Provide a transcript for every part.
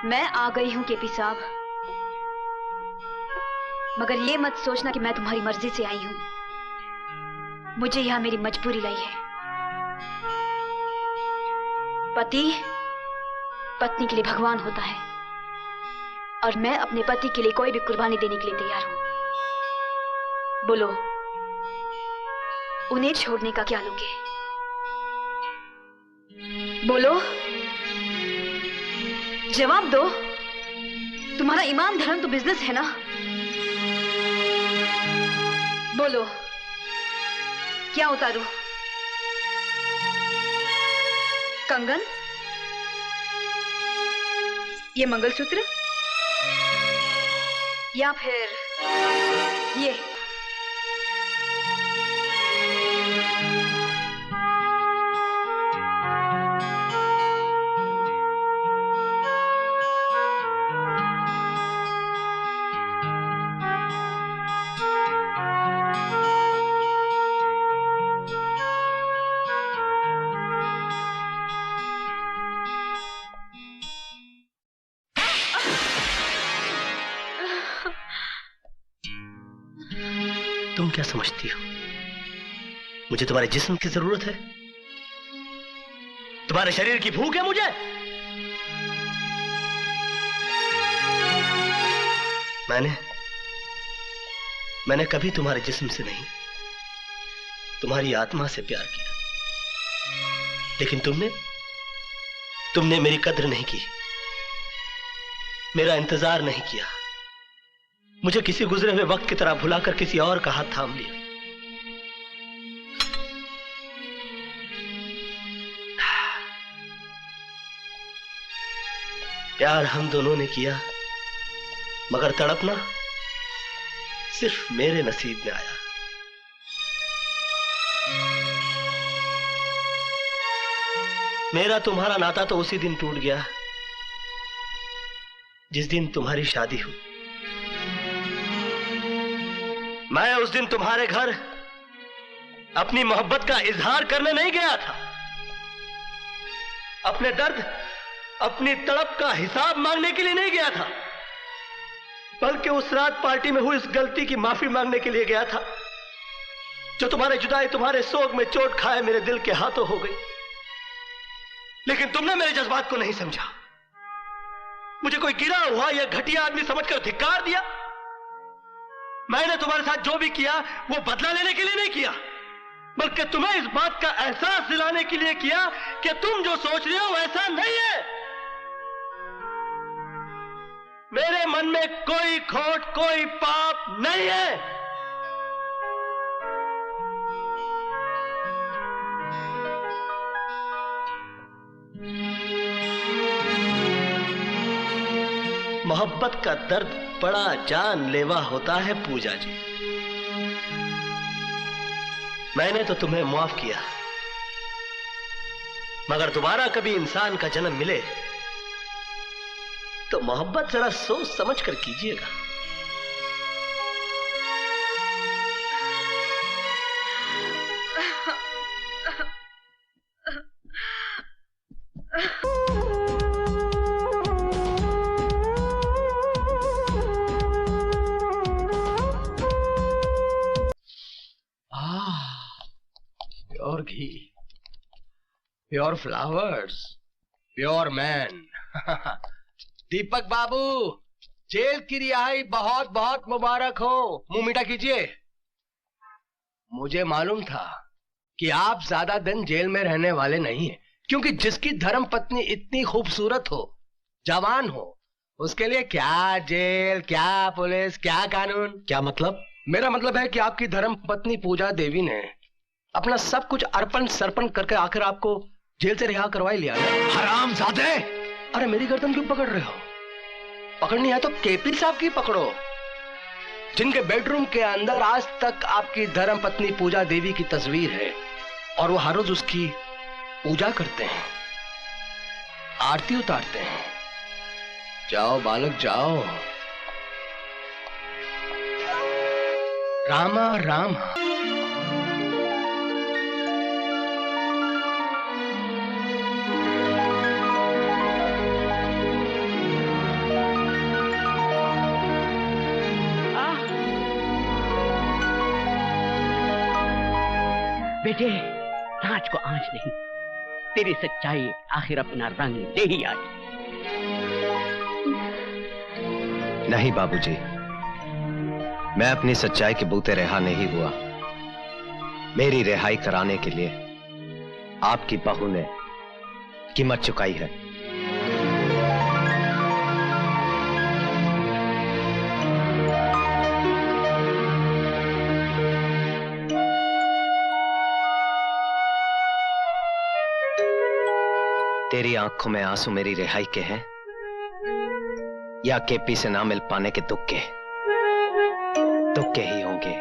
मैं आ गई हूं केपी साहब, मगर ये मत सोचना कि मैं तुम्हारी मर्जी से आई हूं। मुझे यहां मेरी मजबूरी लाई है। पति पत्नी के लिए भगवान होता है और मैं अपने पति के लिए कोई भी कुर्बानी देने के लिए तैयार हूं। बोलो, उन्हें छोड़ने का क्या लोगे? बोलो, जवाब दो। तुम्हारा ईमान धर्म तो बिजनेस है ना? बोलो, क्या उतारूं? कंगन, ये मंगलसूत्र, या फिर ये? तुम क्या समझती हो मुझे तुम्हारे जिस्म की जरूरत है? तुम्हारे शरीर की भूख है मुझे? मैंने कभी तुम्हारे जिस्म से नहीं, तुम्हारी आत्मा से प्यार किया। लेकिन तुमने मेरी कद्र नहीं की, मेरा इंतजार नहीं किया। मुझे किसी गुजरे हुए वक्त की तरह भुलाकर किसी और का हाथ थाम लिया। प्यार हम दोनों ने किया, मगर तड़पना सिर्फ मेरे नसीब में आया। मेरा तुम्हारा नाता तो उसी दिन टूट गया जिस दिन तुम्हारी शादी हुई। मैं उस दिन तुम्हारे घर अपनी मोहब्बत का इजहार करने नहीं गया था, अपने दर्द, अपनी तड़प का हिसाब मांगने के लिए नहीं गया था, बल्कि उस रात पार्टी में हुई इस गलती की माफी मांगने के लिए गया था जो तुम्हारे जुदाई, तुम्हारे सोग में चोट खाए मेरे दिल के हाथों हो गई। लेकिन तुमने मेरे जज्बात को नहीं समझा, मुझे कोई गिरा हुआ या घटिया आदमी समझकर धिक्कार दिया। मैंने तुम्हारे साथ जो भी किया वो बदला लेने के लिए नहीं किया, बल्कि तुम्हें इस बात का एहसास दिलाने के लिए किया कि तुम जो सोच रहे हो वैसा नहीं है। मेरे मन में कोई खोट, कोई पाप नहीं है। मोहब्बत का दर्द बड़ा जानलेवा होता है पूजा जी। मैंने तो तुम्हें माफ किया, मगर दोबारा कभी इंसान का जन्म मिले तो मोहब्बत जरा सोच समझ कर कीजिएगा। प्योर घी, प्योर फ्लावर्स, प्योर मैन। दीपक बाबू, जेल की रिहाई बहुत बहुत मुबारक हो। मुंह मीठा कीजिए। मुझे मालूम था कि आप ज्यादा दिन जेल में रहने वाले नहीं हैं, क्योंकि जिसकी धर्म पत्नी इतनी खूबसूरत हो, जवान हो, उसके लिए क्या जेल, क्या पुलिस, क्या कानून। क्या मतलब? मेरा मतलब है कि आपकी धर्म पत्नी पूजा देवी ने अपना सब कुछ अर्पण सर्पण करके आखिर आपको जेल से रिहा करवाई लिया। हरामजादे! अरे मेरी गर्दन क्यों पकड़ रहे हो? पकड़नी है तो केपी साहब की पकड़ो, जिनके बेडरूम के अंदर आज तक आपकी धर्म पत्नी पूजा देवी की तस्वीर है और वो हर रोज उसकी पूजा करते हैं, आरती उतारते हैं। जाओ बालक जाओ। रामा रामा। बेटे, नाच को आंच नहीं, तेरी सच्चाई आखिर अपना रंग ले ही आई। नहीं बाबूजी, मैं अपनी सच्चाई के बूते रिहा नहीं हुआ। मेरी रिहाई कराने के लिए आपकी बहू ने कीमत चुकाई है। तेरी आंखों में आंसू मेरी रिहाई के हैं या केपी से ना मिल पाने के दुख के? दुख के ही होंगे,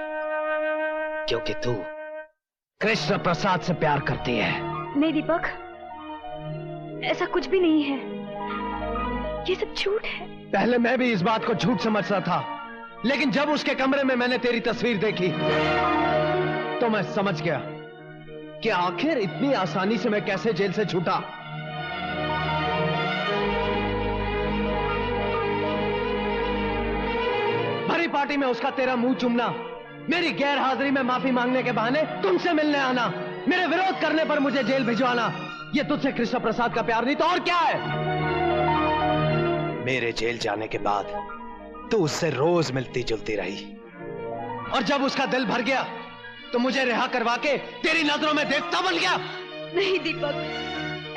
क्योंकि तू कृष्ण प्रसाद से प्यार करती है। नहीं दीपक, ऐसा कुछ भी नहीं है, ये सब झूठ है। पहले मैं भी इस बात को झूठ समझता था, लेकिन जब उसके कमरे में मैंने तेरी तस्वीर देखी तो मैं समझ गया कि आखिर इतनी आसानी से मैं कैसे जेल से छूटा। भरी पार्टी में उसका तेरा मुंह चूमना, मेरी गैर हाजिरी में माफी मांगने के बहाने तुमसे मिलने आना, मेरे विरोध करने पर मुझे जेल भिजवाना, ये तुझसे कृष्ण प्रसाद का प्यार नहीं तो और क्या है? मेरे जेल जाने के बाद तू उससे रोज मिलती जुलती रही, और जब उसका दिल भर गया तो मुझे रिहा करवा के तेरी नजरों में देवता बन गया। नहीं दीपक,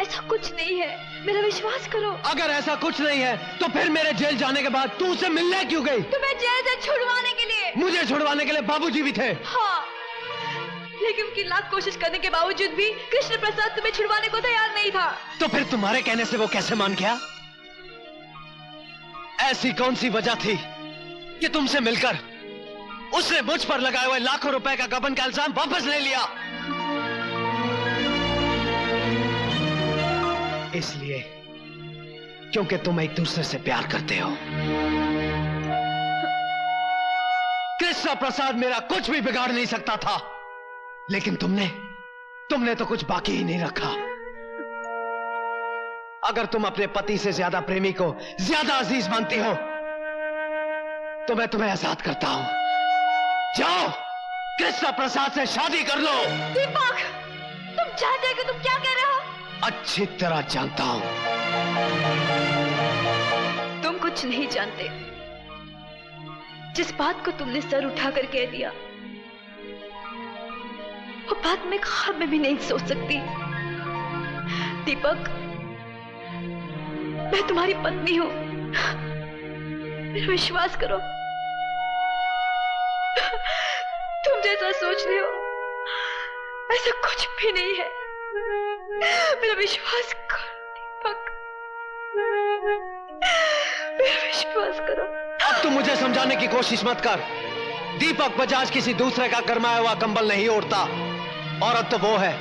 ऐसा कुछ नहीं है, मेरा विश्वास करो। अगर ऐसा कुछ नहीं है तो फिर मेरे जेल जाने के बाद तू उससे मिलने क्यों गई? तुम्हें जेल से छुड़वाने के लिए। मुझे छुड़वाने के लिए बाबूजी भी थे। हाँ, लेकिन उनकी लाख कोशिश करने के बावजूद भी कृष्ण प्रसाद तुम्हें छुड़वाने को तैयार नहीं था। तो फिर तुम्हारे कहने से वो कैसे मान गया? ऐसी कौन सी वजह थी कि तुमसे मिलकर उसने मुझ पर लगाए हुए लाखों रुपए का गबन का इल्जाम वापस ले लिया? इसलिए क्योंकि तुम एक दूसरे से प्यार करते हो। कृष्ण प्रसाद मेरा कुछ भी बिगाड़ नहीं सकता था, लेकिन तुमने तो कुछ बाकी ही नहीं रखा। अगर तुम अपने पति से ज्यादा प्रेमी को ज्यादा अजीज मानती हो तो मैं तुम्हें आजाद करता हूं। जाओ, कृष्ण प्रसाद से शादी कर लो। दीपक, तुम जानते हो कि तुम क्या कह रहे हो? अच्छी तरह जानता हूं। तुम कुछ नहीं जानते। जिस बात को तुमने सर उठाकर कह दिया, वो बात मैं ख्वाब में भी नहीं सोच सकती। दीपक, मैं तुम्हारी पत्नी हूं, मेरा विश्वास करो। तुम जैसा सोच रहे हो ऐसा कुछ भी नहीं है, मेरा विश्वास करो दीपक, मेरा विश्वास करो। अब तुम मुझे समझाने की कोशिश मत कर। दीपक बजाज किसी दूसरे का गरमाया हुआ कंबल नहीं ओढ़ता। औरत तो वो है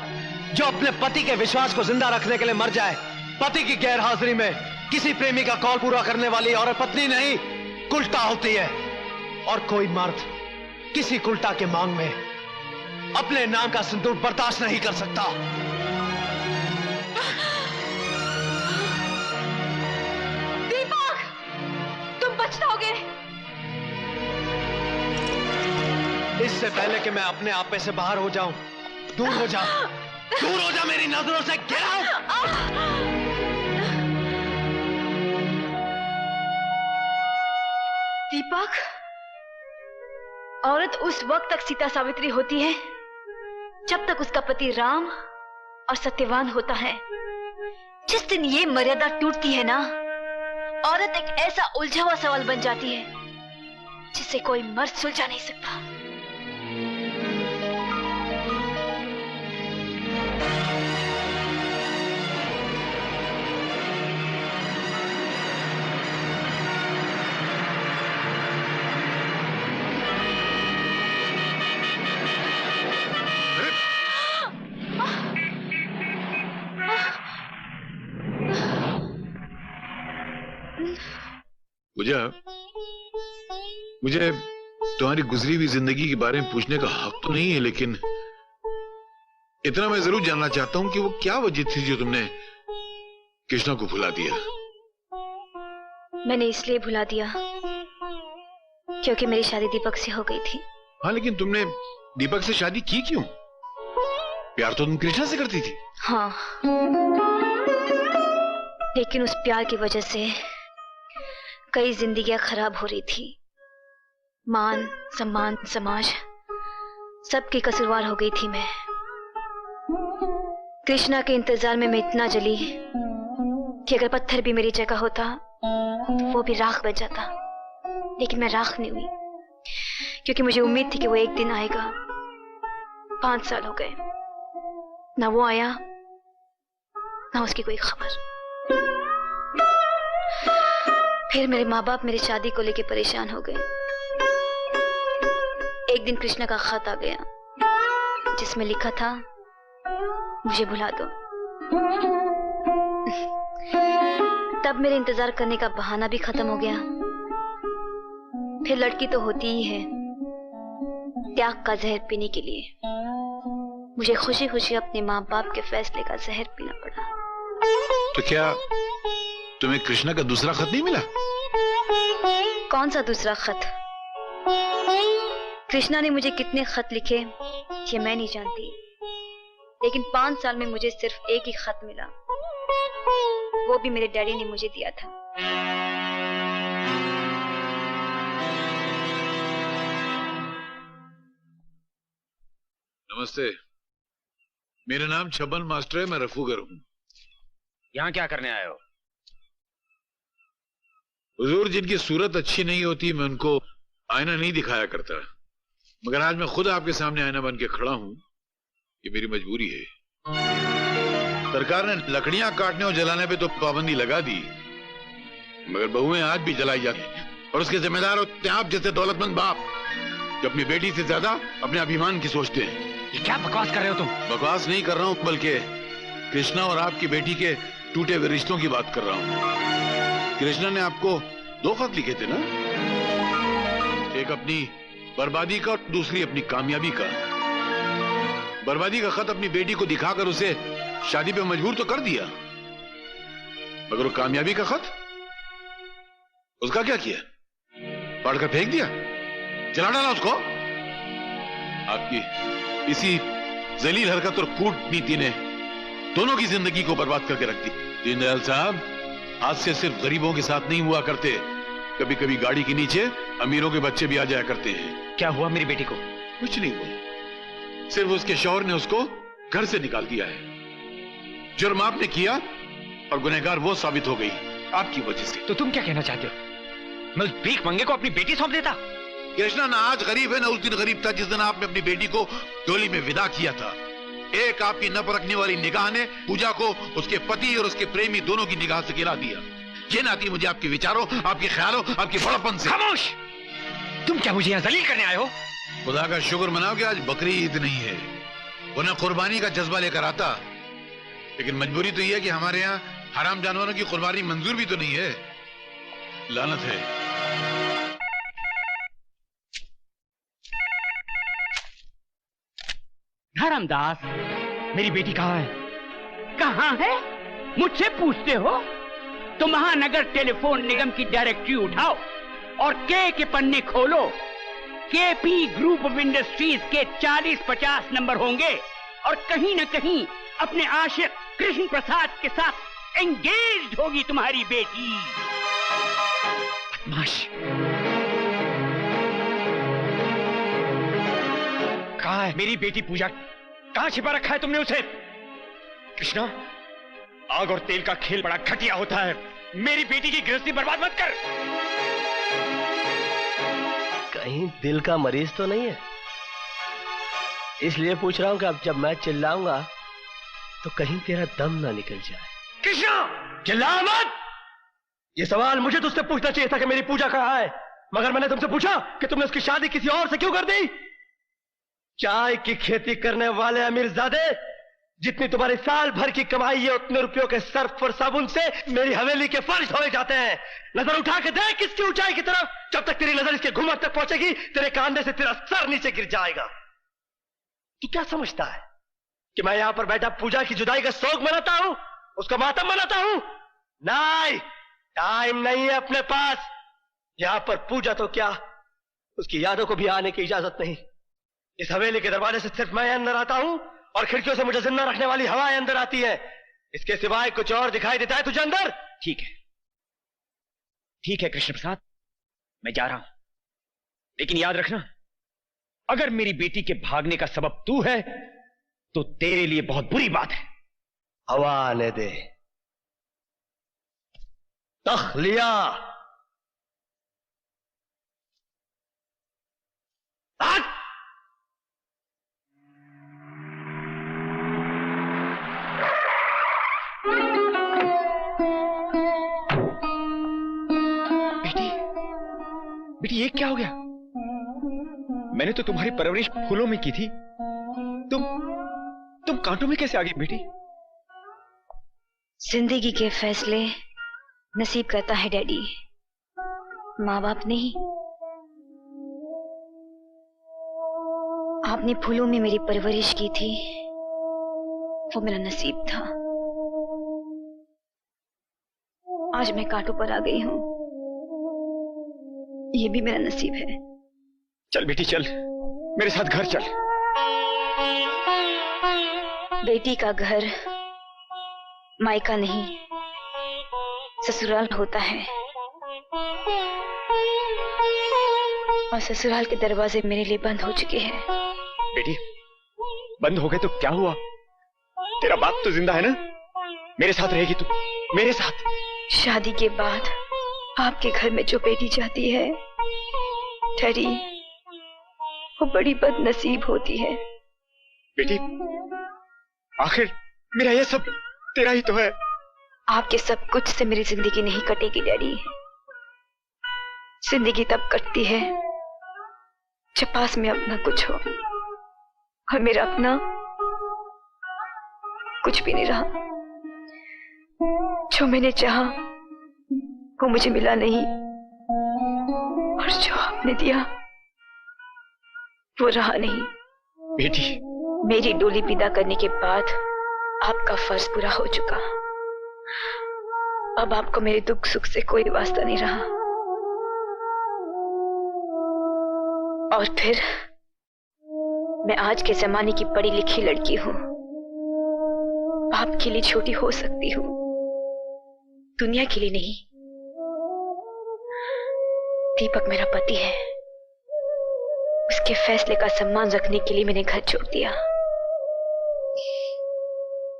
जो अपने पति के विश्वास को जिंदा रखने के लिए मर जाए। पति की गैर हाजिरी में किसी प्रेमी का कॉल पूरा करने वाली औरत पत्नी नहीं, कुल्टा होती है। और कोई मर्द किसी कुल्टा के मांग में अपने नाम का सिंदूर बर्दाश्त नहीं कर सकता। दीपक, तुम बचाओगे। इससे पहले कि मैं अपने आप में से बाहर हो जाऊं, दूर हो जा, दूर हो जा मेरी नजरों से। Get out. दीपक, औरत उस वक्त तक सीता सावित्री होती है जब तक उसका पति राम और सत्यवान होता है। जिस दिन ये मर्यादा टूटती है ना, औरत एक ऐसा उलझा हुआ सवाल बन जाती है जिसे कोई मर्द सुलझा नहीं सकता। पूजा, मुझे तुम्हारी गुजरी हुई जिंदगी के बारे में पूछने का हक तो नहीं है, लेकिन इतना मैं जरूर जानना चाहता हूं कि वो क्या वजह थी जो तुमने कृष्णा को भुला दिया। मैंने इसलिए भुला दिया क्योंकि मेरी शादी दीपक से हो गई थी। हाँ, लेकिन तुमने दीपक से शादी की क्यों? प्यार तो तुम कृष्णा से करती थी। हाँ, लेकिन उस प्यार की वजह से कई जिंदगियां खराब हो रही थी। मान सम्मान समाज सबकी कसूरवार हो गई थी मैं। कृष्णा के इंतजार में मैं इतना जली कि अगर पत्थर भी मेरी जगह होता तो वो भी राख बन जाता, लेकिन मैं राख नहीं हुई क्योंकि मुझे उम्मीद थी कि वो एक दिन आएगा। 5 साल हो गए, ना वो आया ना उसकी कोई खबर। फिर मेरे माँ बाप मेरी शादी को लेकर परेशान हो गए। एक दिन कृष्णा का खत आ गया जिसमें लिखा था, मुझे भुला दो। तब मेरे इंतजार करने का बहाना भी खत्म हो गया। फिर लड़की तो होती ही है त्याग का जहर पीने के लिए। मुझे खुशी खुशी अपने माँ बाप के फैसले का जहर पीना पड़ा। तो क्या तुम्हें कृष्णा का दूसरा खत नहीं मिला? कौन सा दूसरा खत? कृष्णा ने मुझे कितने खत लिखे ये मैं नहीं जानती, लेकिन 5 साल में मुझे सिर्फ एक ही खत मिला। वो भी मेरे डैडी ने मुझे दिया था। नमस्ते, मेरा नाम छबन मास्टर है, मैं रफूगर हूँ। यहाँ क्या करने आए हो? हुजूर, जिनकी सूरत अच्छी नहीं होती मैं उनको आईना नहीं दिखाया करता, मगर आज मैं खुद आपके सामने आईना बन के खड़ा हूँ। ये मेरी मजबूरी है। सरकार ने लकड़ियां काटने और जलाने पे तो पाबंदी लगा दी, मगर बहुएं आज भी जलाई जाती हैं और उसके जिम्मेदार होते हैं आप जैसे दौलतमंद बाप जो अपनी बेटी से ज्यादा अपने अभिमान की सोचते हैं। ये क्या बकवास कर रहे हो तुम? बकवास नहीं कर रहा हूँ, बल्कि कृष्णा और आपकी बेटी के टूटे हुए रिश्तों की बात कर रहा हूँ। कृष्णा ने आपको 2 खत लिखे थे ना, एक अपनी बर्बादी का और दूसरी अपनी कामयाबी का। बर्बादी का खत अपनी बेटी को दिखाकर उसे शादी पे मजबूर तो कर दिया, मगर वो कामयाबी का खत, उसका क्या किया? पढ़कर फेंक दिया, जला डाला उसको। आपकी इसी जलील हरकत और कूटनीति ने दोनों की जिंदगी को बर्बाद करके रख दी। दीनदयाल साहब, आज से सिर्फ गरीबों के साथ नहीं हुआ करते, कभी कभी गाड़ी के नीचे अमीरों के बच्चे भी आ जाया करते हैं। क्या हुआ मेरी बेटी को? कुछ नहीं हुआ, सिर्फ उसके शौहर ने उसको घर से निकाल दिया है। जुर्म आपने किया और गुनहगार वो साबित हो गई आपकी वजह से। तो तुम क्या कहना चाहते हो? मैं उस भीख मंगे को अपनी बेटी सौंप देता? कृष्णा ना आज गरीब है ना उस दिन गरीब था जिस दिन आपने अपनी बेटी को डोली में विदा किया था। एक आपकी न परखने वाली निगाह ने पूजा को उसके पति और उसके प्रेमी दोनों की निगाह से गिरा दिया। ये नाती मुझे आपके विचारों, आपके ख्यालों, आपके बड़प्पन से। खामोश! तुम क्या मुझे यहाँ जलील करने आए हो? खुदा का शुक्र मनाओ कि आज बकरी ईद नहीं है, वरना कुर्बानी का जज्बा लेकर आता। लेकिन मजबूरी तो यह है कि हमारे यहाँ हराम जानवरों की कुर्बानी मंजूर भी तो नहीं है। लानत है। धर्मदास, मेरी बेटी कहाँ है? कहाँ है मुझसे पूछते हो? तो महानगर टेलीफोन निगम की डायरेक्टरी उठाओ और के पन्ने खोलो। केपी ग्रुप ऑफ इंडस्ट्रीज के 40-50 नंबर होंगे और कहीं न कहीं अपने आशिक कृष्ण प्रसाद के साथ एंगेज्ड होगी तुम्हारी बेटी। बदमाश! कहाँ है मेरी बेटी पूजा? कहाँ छिपा रखा है तुमने उसे? कृष्णा, आग और तेल का खेल बड़ा घटिया होता है। मेरी बेटी की गृहस्थी बर्बाद मत कर। कहीं दिल का मरीज तो नहीं है? इसलिए पूछ रहा हूं कि अब जब मैं चिल्लाऊंगा तो कहीं तेरा दम ना निकल जाए। कृष्णा, चिल्ला मत! ये सवाल मुझे तुझसे पूछना चाहिए था कि मेरी पूजा कहाँ है, मगर मैंने तुमसे पूछा कि तुमने उसकी शादी किसी और से क्यों कर दी। चाय की खेती करने वाले अमीरजादे, जितनी तुम्हारी साल भर की कमाई है उतने रुपयों के सर्फ और साबुन से मेरी हवेली के फर्श धोए जाते हैं। नजर उठा के देख इसकी ऊंचाई की तरफ। जब तक तेरी नजर इसके घुमट तक पहुंचेगी तेरे कांधे से तेरा सर नीचे गिर जाएगा। तू क्या समझता है कि मैं यहां पर बैठा पूजा की जुदाई का शोक मनाता हूं, उसका मातम मनाता हूं? नहीं, टाइम नहीं है अपने पास। यहां पर पूजा तो क्या, उसकी यादों को भी आने की इजाजत नहीं। इस हवेली के दरवाजे से सिर्फ मैं अंदर आता हूं और खिड़कियों से मुझे जिंदा रखने वाली हवाएं अंदर आती है। इसके सिवाय कुछ और दिखाई देता है तुझे अंदर? ठीक है कृष्ण प्रसाद, मैं जा रहा हूं, लेकिन याद रखना, अगर मेरी बेटी के भागने का सबब तू है तो तेरे लिए बहुत बुरी बात है। हवा आने दे। तखलिया। बेटी ये क्या हो गया? मैंने तो तुम्हारी परवरिश फूलों में की थी, तुम कांटों में कैसे आ गई बेटी? जिंदगी के फैसले नसीब करता है डैडी, माँ बाप नहीं। आपने फूलों में मेरी परवरिश की थी, वो मेरा नसीब था। आज मैं कांटों पर आ गई हूं, ये भी मेरा नसीब है। चल बेटी चल, मेरे साथ घर चल। बेटी का घर मायका नहीं, ससुराल होता है, और ससुराल के दरवाजे मेरे लिए बंद हो चुके हैं। बेटी बंद हो गए तो क्या हुआ? तेरा बाप तो जिंदा है ना? मेरे साथ रहेगी तू, मेरे साथ। शादी के बाद आपके घर में जो बेटी जाती है ठहरी, वो बड़ी बदनसीब होती है। बेटी आखिर मेरा ये सब तेरा ही तो है। आपके सब कुछ से मेरी जिंदगी नहीं कटेगी डैडी। जिंदगी तब कटती है जब पास में अपना कुछ हो, और मेरा अपना कुछ भी नहीं रहा। जो मैंने चाहा वो मुझे मिला नहीं, और जो आपने दिया वो रहा नहीं। बेटी मेरी डोली विदा करने के बाद आपका फर्ज पूरा हो चुका। अब आपको मेरे दुख सुख से कोई वास्ता नहीं रहा। और फिर मैं आज के जमाने की पढ़ी लिखी लड़की हूं, आपके लिए छोटी हो सकती हूं, दुनिया के लिए नहीं। दीपक मेरा पति है, उसके फैसले का सम्मान रखने के लिए मैंने घर छोड़ दिया।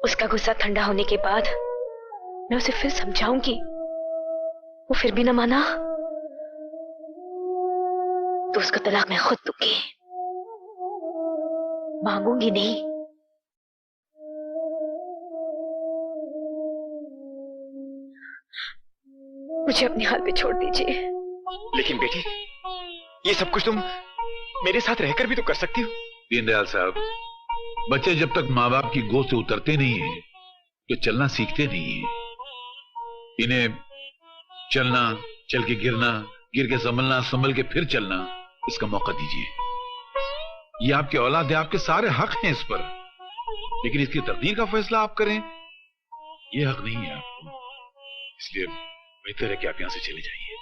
उसका गुस्सा ठंडा होने के बाद मैं उसे फिर समझाऊंगी, वो फिर भी न माना तो उसका तलाक मैं खुद दूंगी, मांगूंगी नहीं। मुझे अपने हाल पे छोड़ दीजिए। लेकिन बेटी ये सब कुछ तुम मेरे साथ रहकर भी तो कर सकती हो। दीनदयाल साहब, बच्चे जब तक माँ बाप की गोद से उतरते नहीं है तो चलना सीखते नहीं है। इन्हें चलना, चल के गिरना, गिर के संभलना, संभल के फिर चलना, इसका मौका दीजिए। ये आपके औलाद है, आपके सारे हक हैं इस पर, लेकिन इसकी तकदीर का फैसला आप करें, ये हक नहीं है आपको। इसलिए बेहतर है कि आप यहां से चले जाइए।